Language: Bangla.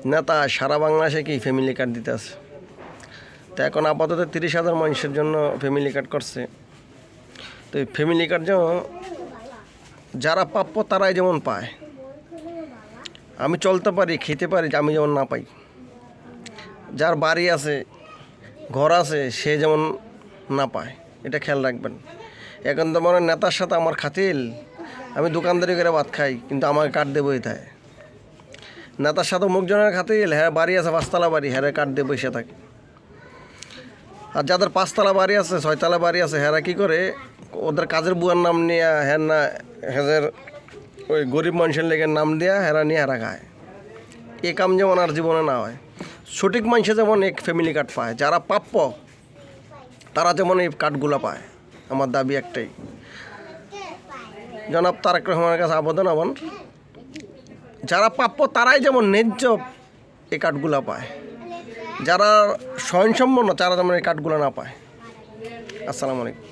নেতা সারা বাংলাদেশে কি ফ্যামিলি কার্ড দিতে আছে। তো এখন আপাতত 30,000 মানুষের জন্য ফ্যামিলি কার্ড করছে। তো এই ফ্যামিলি কার্ড যেমন যারা প্রাপ্য তারাই যেমন পায়। আমি চলতে পারি, খেতে পারি, আমি যেমন না পাই। যার বাড়ি আছে, ঘর আছে, সে যেমন না পায়, এটা খেয়াল রাখবেন। এখন তো মনে নেতার সাথে আমার খাতিল, আমি দোকানদারি করে ভাত খাই, কিন্তু আমাকে কার্ড দেবো এটাই। নেতার সাথে মুখজনের খাতিল, হ্যাঁ বাড়ি আছে 5 তলা বাড়ি, হ্যাঁ কার্ড দিয়ে বসে থাকে। আর যাদের 5 তলা বাড়ি আছে, 6 তলা বাড়ি আছে, হ্যাঁ কী করে ওদের কাজের বুয়ার নাম নিয়ে হ্যাঁ না হ্যাঁ ওই গরিব মানুষের লেগের নাম দেয়া হেরা নিয়ে হেরা খায়। এ কাম যেমন আর জীবনে না হয়। সঠিক মানুষে যেমন এক ফ্যামিলি কার্ড পায়, যারা প্রাপ্য তারা যেমন এই কার্ডগুলো পায়। আমার দাবি একটাই, জনাব তারেক রহমানের কাছে আবেদন আমার, যারা প্রাপ্য তারাই যেমন ন্যায্য এই কার্ডগুলো পায়, যারা স্বয়ংসম্পন্ন তারা যেমন এই কার্ডগুলো না পায়। আসসালামু আলাইকুম।